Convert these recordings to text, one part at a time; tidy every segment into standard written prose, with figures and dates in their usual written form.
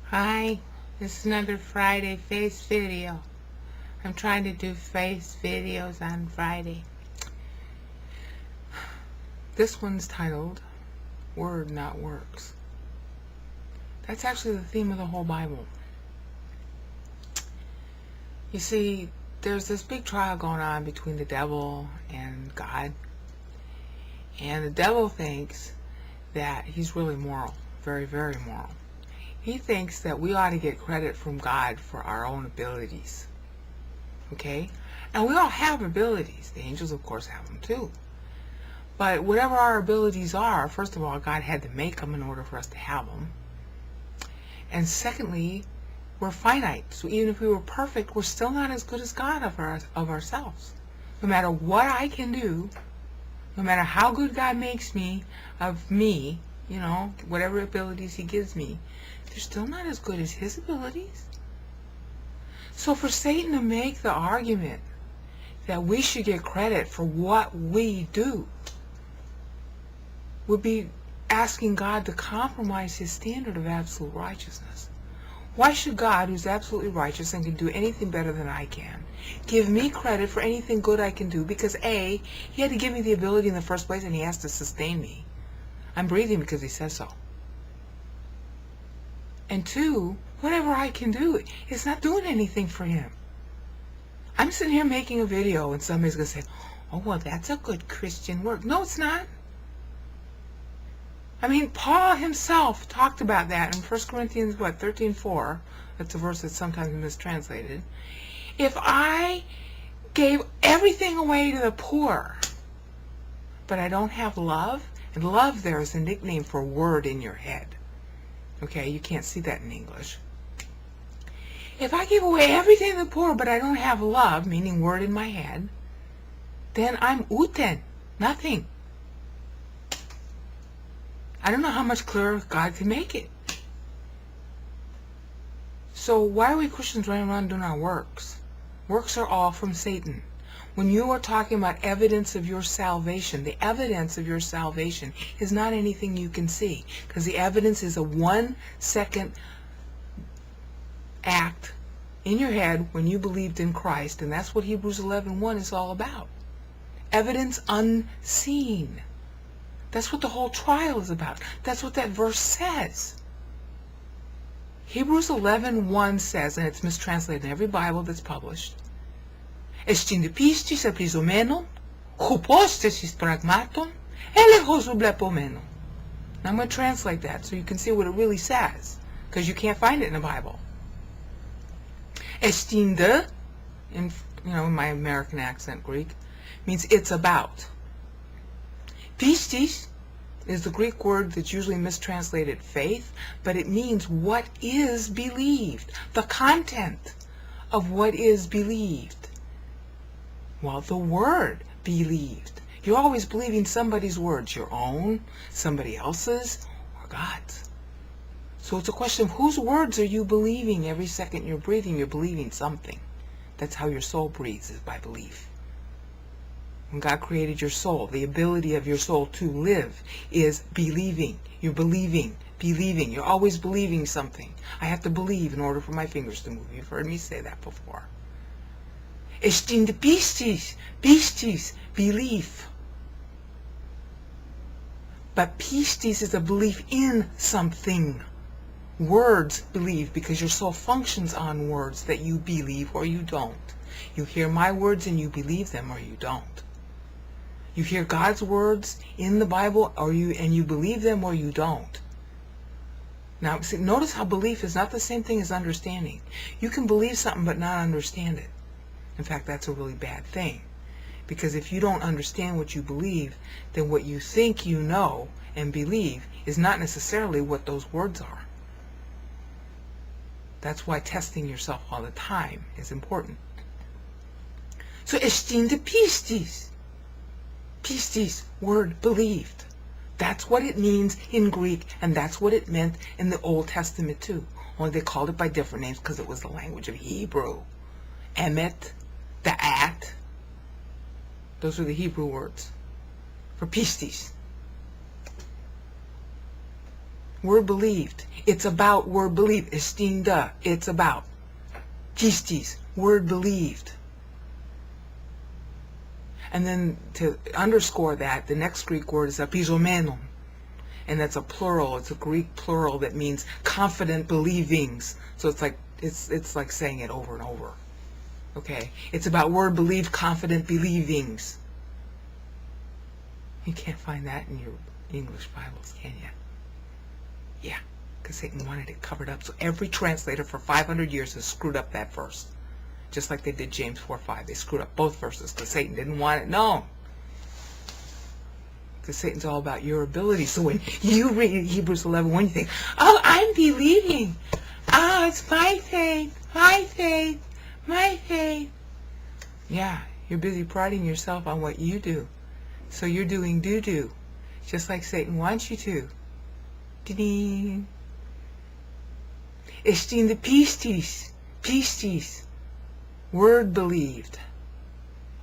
Hi, this is another Friday face video. I'm trying to do face videos on Friday. This one's titled, Word Not Works. That's actually the theme of the whole Bible. You see, there's this big trial going on between the devil and God. And the devil thinks that he's really moral, very, very moral. He thinks that we ought to get credit from God for our own abilities. Okay? And we all have abilities. The angels, of course, have them too. But whatever our abilities are, first of all, God had to make them in order for us to have them. And secondly, we're finite. So even if we were perfect, we're still not as good as God of ourselves. No matter what I can do, no matter how good God makes me, of me, you know, whatever abilities he gives me, they're still not as good as his abilities. So for Satan to make the argument that we should get credit for what we do would be asking God to compromise his standard of absolute righteousness. Why should God, who's absolutely righteous and can do anything better than I can, give me credit for anything good I can do? Because A, he had to give me the ability in the first place, and he has to sustain me. I'm breathing because he says so. And two, whatever I can do, it's not doing anything for him. I'm sitting here making a video and somebody's going to say, oh, well, that's a good Christian work. No, it's not. I mean, Paul himself talked about that in 1 Corinthians, 13:4. That's a verse that's sometimes mistranslated. If I gave everything away to the poor, but I don't have love, and love there is a nickname for word in your head. Okay, you can't see that in English. If I give away everything to the poor, but I don't have love, meaning word in my head, then I'm uten, nothing. I don't know how much clearer God can make it. So why are we Christians running around doing our works? Works are all from Satan. When you are talking about evidence of your salvation, the evidence of your salvation is not anything you can see, because the evidence is a 1-second act in your head when you believed in Christ, and that's what Hebrews 11:1 is all about. Evidence unseen. That's what the whole trial is about. That's what that verse says. Hebrews 11:1 says, and it's mistranslated in every Bible that's published, pistis elpizomenwn, hupostasis pragmatwn, elpizomenwn. Now I'm going to translate that so you can see what it really says, because you can't find it in the Bible. Estinde, in my American accent Greek, means it's about. Pistis is the Greek word that's usually mistranslated faith, but it means what is believed, the content of what is believed. Well, the word believed. You're always believing somebody's words, your own, somebody else's, or God's. So it's a question of whose words are you believing every second you're breathing? You're believing something. That's how your soul breathes, is by belief. When God created your soul, the ability of your soul to live is believing. You're believing. You're always believing something. I have to believe in order for my fingers to move. You've heard me say that before. Estinde pistis, belief. But pistis is a belief in something. Words believe, because your soul functions on words that you believe or you don't. You hear my words and you believe them or you don't. You hear God's words in the Bible and you believe them or you don't. Now, see, notice how belief is not the same thing as understanding. You can believe something but not understand it. In fact, that's a really bad thing. Because if you don't understand what you believe, then what you think you know and believe is not necessarily what those words are. That's why testing yourself all the time is important. So, estinde pistis. Pistis, word believed. That's what it means in Greek, and that's what it meant in the Old Testament too. Only they called it by different names because it was the language of Hebrew. Emet, da'at. Those are the Hebrew words for pistis. Word believed. It's about word believed. Estinda. It's about. Pistis. Word believed. And then to underscore that, the next Greek word is elpizomenwn. And that's a plural. It's a Greek plural that means confident believings. So it's like saying it over and over. Okay? It's about word believed, confident believings. You can't find that in your English Bibles, can you? Yeah, because Satan wanted it covered up. So every translator for 500 years has screwed up that verse. Just like they did James 4:5. They screwed up both verses because Satan didn't want it known. Because Satan's all about your ability. So when you read Hebrews 11:1, you think, oh, I'm believing. Oh, it's my faith, my faith, my faith. Yeah, you're busy priding yourself on what you do. So you're doing doo-doo, just like Satan wants you to. Ding. Estin the pistis, word believed.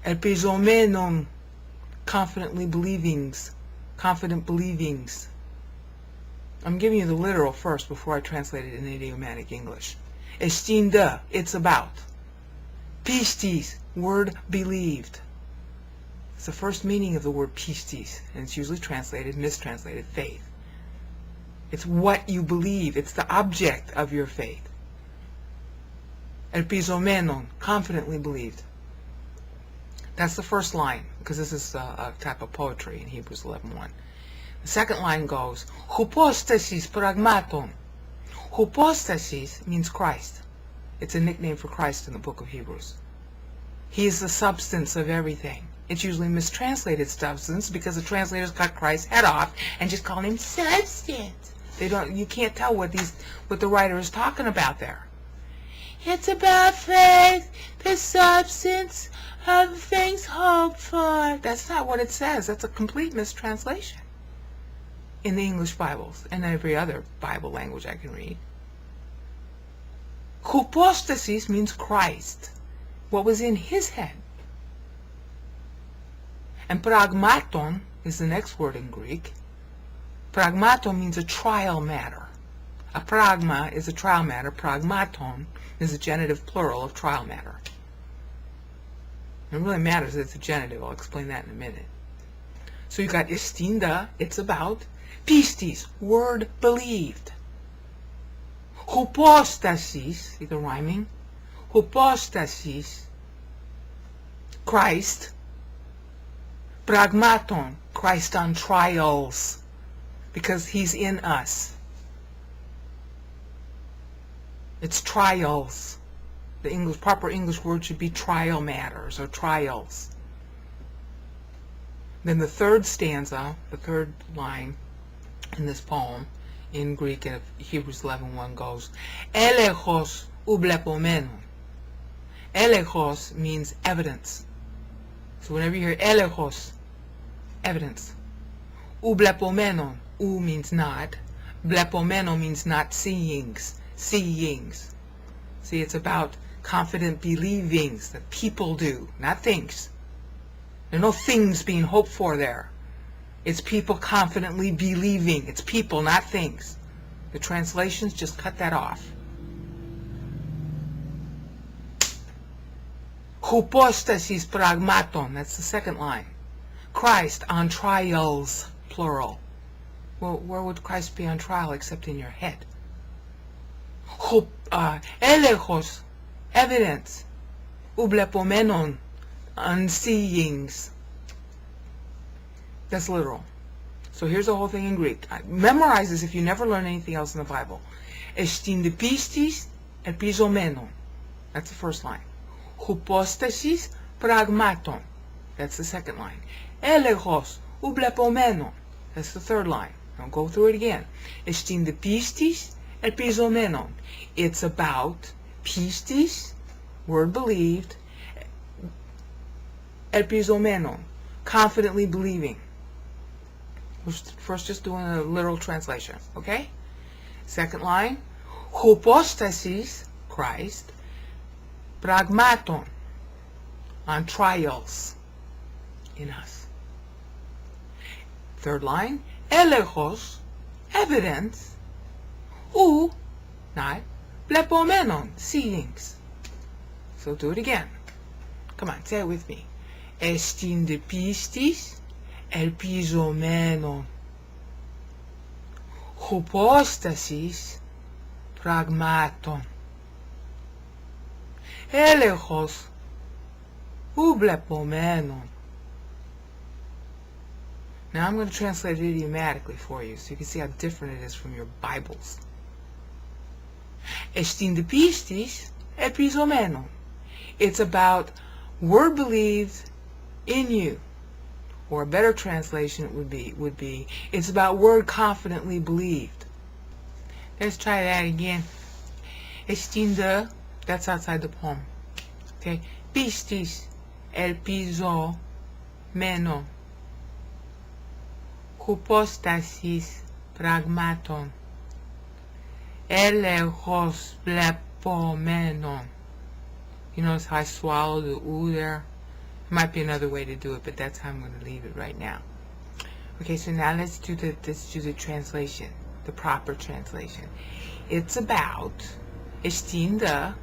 Elpizomenwn, confident believings. I'm giving you the literal first before I translate it in idiomatic English. Estinda, it's about. Pistis, word believed. It's the first meaning of the word pistis, and it's usually mistranslated, faith. It's what you believe. It's the object of your faith. Elpizomenwn, confidently believed. That's the first line, because this is a type of poetry in Hebrews 11:1. The second line goes, hupostasis pragmatwn. Hupostasis means Christ. It's a nickname for Christ in the book of Hebrews. He is the substance of everything. It's usually mistranslated substance because the translators cut Christ's head off and just call him substance. You can't tell what the writer is talking about there. It's about faith, the substance of things hoped for. That's not what it says. That's a complete mistranslation in the English Bibles and every other Bible language I can read. Hupostasis means Christ, what was in his head. And pragmatwn is the next word in Greek. Pragmatwn means a trial matter. A pragma is a trial matter. Pragmatwn is a genitive plural of trial matter. It really matters that it's a genitive. I'll explain that in a minute. So you got estinda, it's about. Pistis, word believed. Hupostasis, see the rhyming? Hupostasis, Christ. Pragmatwn, Christ on trials, because he's in us. It's trials. The proper English word should be trial matters or trials. Then the third stanza, the third line in this poem in Greek of Hebrews 11:1 goes, elechos ublepomenwn. Elechos means evidence. So whenever you hear elechos, evidence. Ublepomenwn, u means not. Blepomennon means not seeings. Seeings. See, it's about confident believings that people do, not things. There are no things being hoped for there. It's people confidently believing. It's people, not things. The translations just cut that off. Hupostasis pragmatwn, that's the second line. Christ on trials, plural. Well, where would Christ be on trial except in your head? Elechos, evidence. Ublepomennon, unseeings. That's literal. So here's the whole thing in Greek. Memorize this if you never learn anything else in the Bible. Estin pistis elpizomenwn. That's the first line. Hupostasis pragmatwn. That's the second line. Elechos ublepomennon. That's the third line. I'll go through it again. Estin pistis elpizomennon. It's about pistis, word believed, elpizomennon, confidently believing. We're first just doing a literal translation, okay? Second line, hupostasis, Christ, pragmatwn, on trials in us. Third line, elechos, evidence, U, not blepomenon, seedings. So do it again. Come on, say it with me. Estinde pistis, elpizomenwn. Hupostasis, pragmatwn. Elechos, blepomenon. Now I'm going to translate it idiomatically for you so you can see how different it is from your Bibles. Estinde pistis, elpizomenwn. It's about word believed in you. Or a better translation would be it's about word confidently believed. Let's try that again. Estinde, that's outside the poem. Okay. Pistis, elpizomenwn. Hupostasis, pragmatwn. Elechos, blepomenon. You notice how I swallow the U there? Might be another way to do it, but that's how I'm going to leave it right now. Okay, so now let's do the translation, the proper translation. It's about estinde,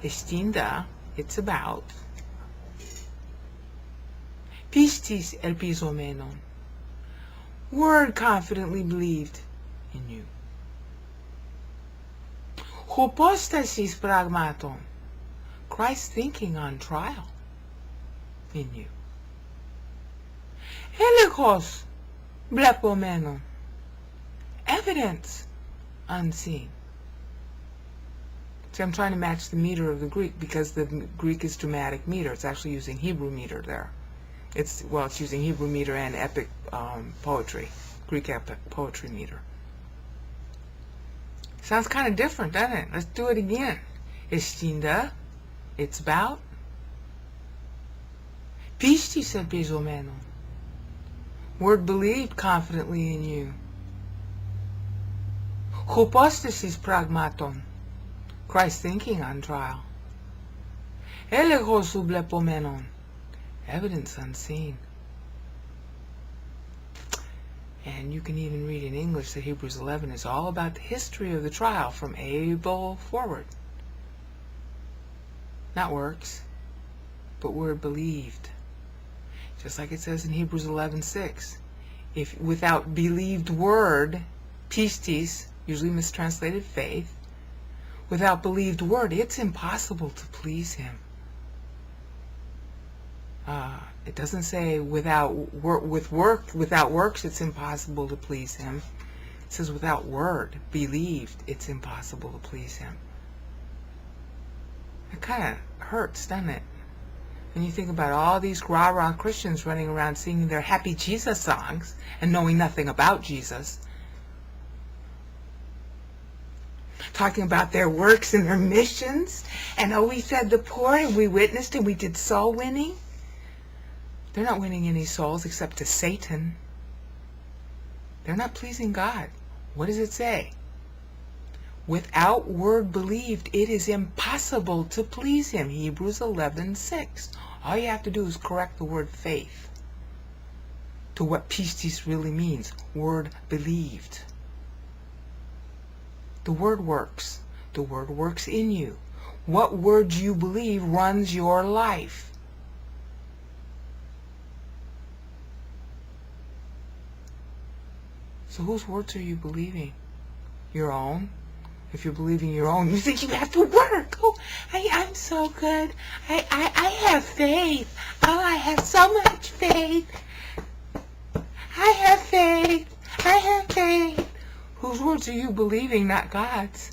it's about pistis elpizomenwn, word confidently believed in you. Hupostasis pragmatwn, Christ thinking on trial in you. Elechos blepomenon, evidence unseen. See, I'm trying to match the meter of the Greek because the Greek is dramatic meter. It's actually using Hebrew meter there. It's using Hebrew meter and epic poetry, Greek epic poetry meter. Sounds kind of different, doesn't it? Let's do it again. Estinde, it's about pistis elpizomenwn, word believed confidently in you. Hupostasis pragmatwn, Christ thinking on trial. Elechos blepomenon, evidence unseen. And you can even read in English that Hebrews 11 is all about the history of the trial from Abel forward. Not works, but word believed. Just like it says in Hebrews 11:6. If without believed word, pistis, usually mistranslated faith, without believed word, it's impossible to please him. It doesn't say without works, it's impossible to please him. It says without word, believed, it's impossible to please him. It kind of hurts, doesn't it? When you think about all these rah-rah Christians running around singing their happy Jesus songs and knowing nothing about Jesus, talking about their works and their missions, and we fed the poor and we witnessed and we did soul winning. They're not winning any souls except to Satan. They're not pleasing God. What does it say? Without word believed, it is impossible to please him. Hebrews 11:6. All you have to do is correct the word faith to what pistis really means. Word believed. The word works. The word works in you. What word you believe runs your life. So whose words are you believing? Your own? If you're believing your own, you think you have to work. Oh, I'm so good. I have faith. Oh, I have so much faith. I have faith. I have faith. Whose words are you believing, not God's?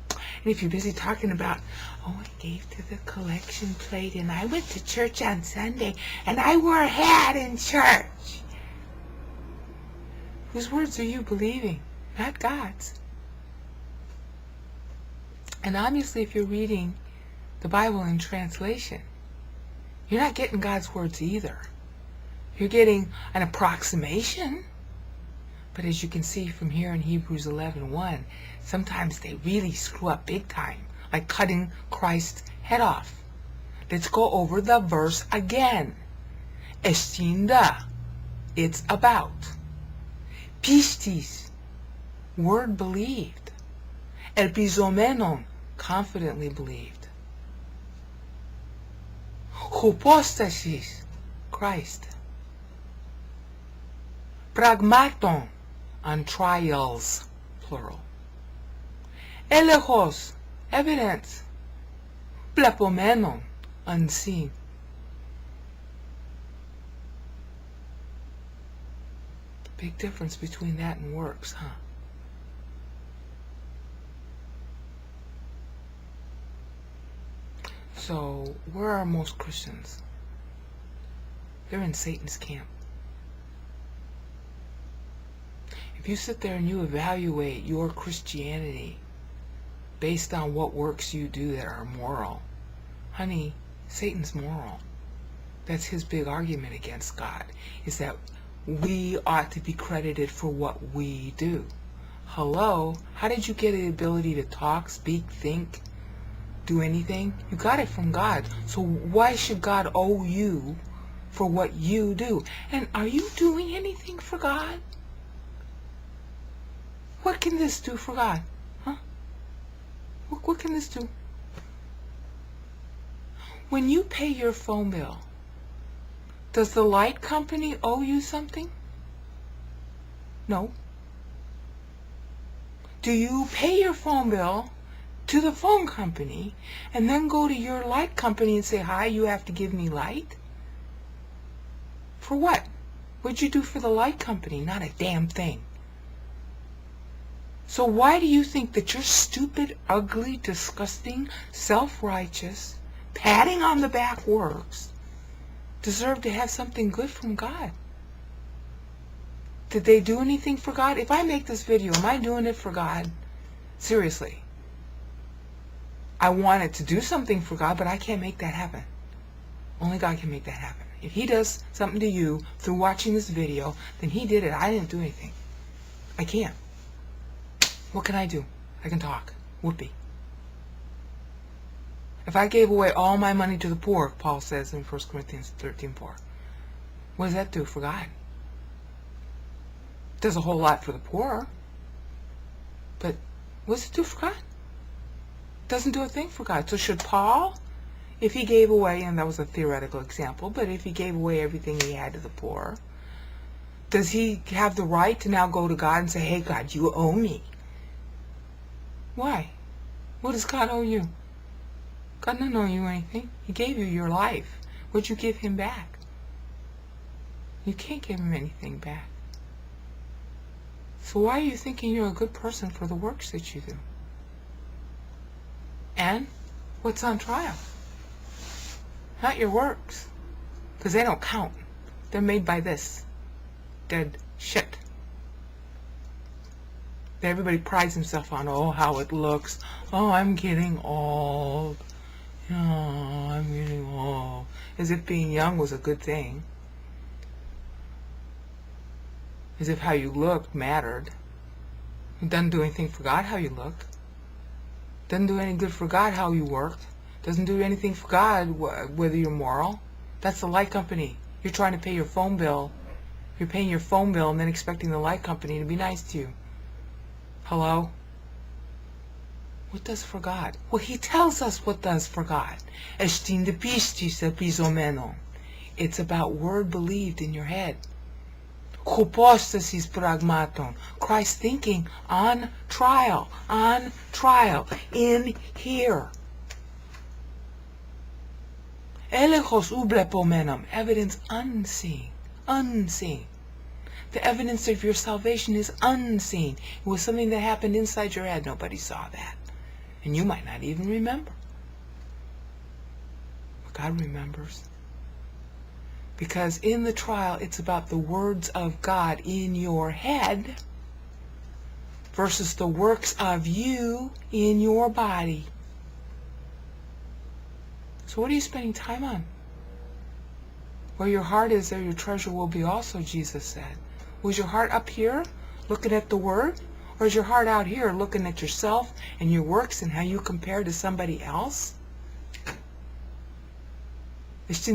And if you're busy talking about, I gave to the collection plate, and I went to church on Sunday, and I wore a hat in church. Whose words are you believing? Not God's. And obviously, if you're reading the Bible in translation, you're not getting God's words either. You're getting an approximation. But as you can see from here in Hebrews 11:1, sometimes they really screw up big time, like cutting Christ's head off. Let's go over the verse again. Estinde, it's about. Pistis, word believed. Elpizomenwn, confidently believed. Hupostasis, Christ. Pragmatwn, on trials, plural. Elechos, evidence. Plepomenwn, unseen. Big difference between that and works, huh? So, where are most Christians? They're in Satan's camp. If you sit there and you evaluate your Christianity based on what works you do that are moral, honey, Satan's moral. That's his big argument against God, is that we ought to be credited for what we do. Hello? How did you get the ability to talk, speak, think, do anything? You got it from God. So why should God owe you for what you do? And are you doing anything for God? What can this do for God? Huh? What can this do? When you pay your phone bill, does the light company owe you something? No. Do you pay your phone bill to the phone company and then go to your light company and say, hi, you have to give me light? For what? What'd you do for the light company? Not a damn thing. So why do you think that your stupid, ugly, disgusting, self-righteous, patting on the back works deserve to have something good from God? Did they do anything for God? If I make this video, am I doing it for God? Seriously. I want it to do something for God, but I can't make that happen. Only God can make that happen. If he does something to you through watching this video, then he did it. I didn't do anything. I can't. What can I do? I can talk. Whoopee. If I gave away all my money to the poor, Paul says in 1 Corinthians 13:4, what does that do for God? It does a whole lot for the poor. But what does it do for God? It doesn't do a thing for God. So should Paul, if he gave away, and that was a theoretical example, but if he gave away everything he had to the poor, does he have the right to now go to God and say, hey God, you owe me? Why? What does God owe you? God doesn't owe you anything. He gave you your life. What'd you give him back? You can't give him anything back. So why are you thinking you're a good person for the works that you do? And what's on trial? Not your works. Because they don't count. They're made by this dead shit. That everybody prides himself on. Oh, how it looks. Oh, I'm getting old. Oh, I'm getting old. As if being young was a good thing. As if how you looked mattered. It doesn't do anything for God how you look. Doesn't do any good for God how you worked. Doesn't do anything for God whether you're moral. That's the light company. You're trying to pay your phone bill. You're paying your phone bill and then expecting the light company to be nice to you. Hello? What does for God? Well, he tells us what does for God. It's about word believed in your head. Hupostasis pragmatwn. Christ thinking on trial, in here. Elechos ublepomenwn. Evidence unseen. The evidence of your salvation is unseen. It was something that happened inside your head. Nobody saw that. And you might not even remember. But God remembers. Because in the trial, it's about the words of God in your head versus the works of you in your body. So what are you spending time on? Where your heart is, there your treasure will be also, Jesus said. Was your heart up here, looking at the Word? Or is your heart out here, looking at yourself and your works and how you compare to somebody else? It's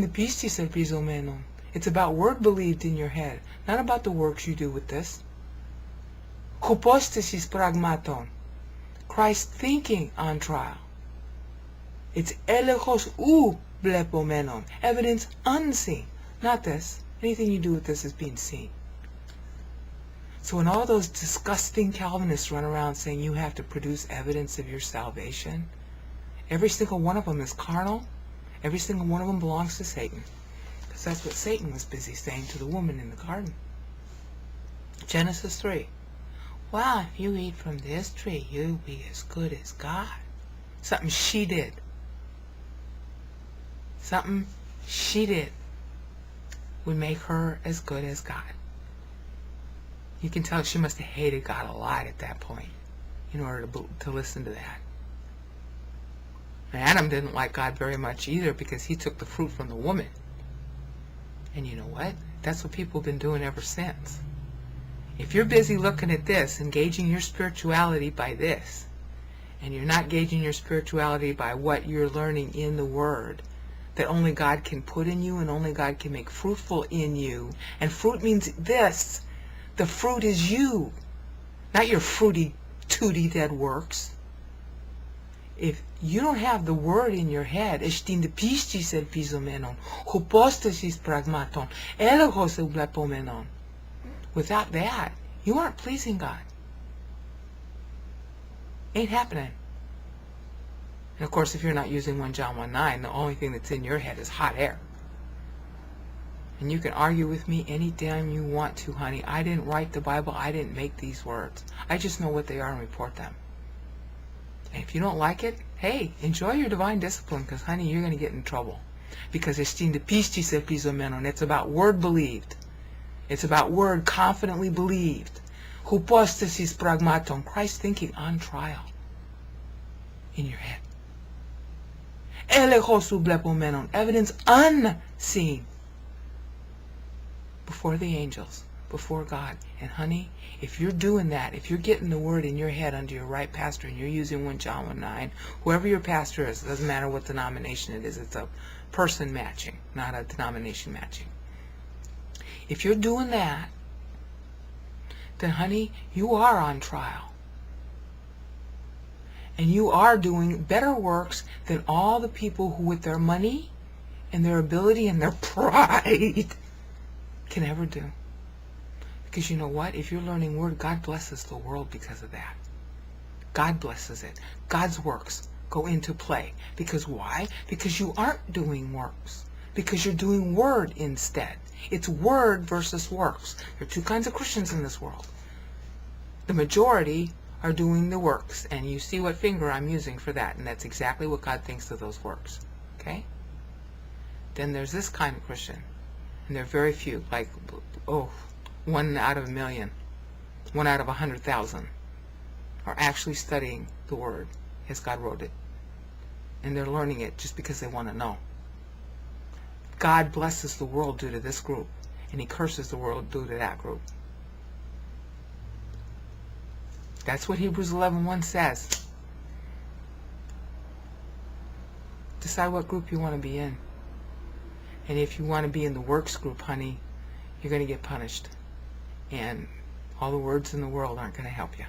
about word believed in your head, not about the works you do with this. Hupostasis pragmatwn. Christ thinking on trial. It's elechos blepomenon. Evidence unseen. Not this. Anything you do with this is being seen. So when all those disgusting Calvinists run around saying you have to produce evidence of your salvation, every single one of them is carnal. Every single one of them belongs to Satan. Because that's what Satan was busy saying to the woman in the garden. Genesis 3. Well, if you eat from this tree, you'll be as good as God. Something she did. Something she did would make her as good as God. You can tell she must have hated God a lot at that point in order to listen to that. Adam didn't like God very much either because he took the fruit from the woman. And you know what? That's what people have been doing ever since. If you're busy looking at this, engaging your spirituality by this, and you're not gauging your spirituality by what you're learning in the Word, that only God can put in you and only God can make fruitful in you, and fruit means this, the fruit is you, not your fruity, tooty dead works. If you don't have the Word in your head, pistis elpizomenwn, hupostasis pragmatwn, elechos blepomenon. Without that, you aren't pleasing God. Ain't happening. And of course, if you're not using 1 John 1:9, the only thing that's in your head is hot air. And you can argue with me anytime you want to, honey. I didn't write the Bible. I didn't make these words. I just know what they are and report them. And if you don't like it, hey, enjoy your divine discipline, because, honey, you're going to get in trouble. Because pistis elpizomenwn, it's about word believed. It's about word confidently believed. Hupostasis pragmatwn, Christ thinking on trial in your head. Elechos blepomenon, evidence unseen before the angels, before God. And honey, if you're doing that, if you're getting the Word in your head under your right pastor and you're using 1 John 1:9, whoever your pastor is, it doesn't matter what denomination it is, it's a person matching, not a denomination matching. If you're doing that, then honey, you are on trial. And you are doing better works than all the people who with their money and their ability and their pride can ever do. Because you know what? If you're learning Word, God blesses the world because of that. God blesses it. God's works go into play. Because why? Because you aren't doing works. Because you're doing Word instead. It's Word versus works. There are two kinds of Christians in this world. The majority are doing the works, and you see what finger I'm using for that, and that's exactly what God thinks of those works. Okay? Then there's this kind of Christian, and they're very few, like, 1 out of 1,000,000, 1 out of 100,000 are actually studying the Word as God wrote it, and they're learning it just because they want to know. God blesses the world due to this group, and He curses the world due to that group. That's what Hebrews 11:1 says. Decide what group you want to be in. And if you want to be in the works group, honey, you're going to get punished. And all the words in the world aren't going to help you.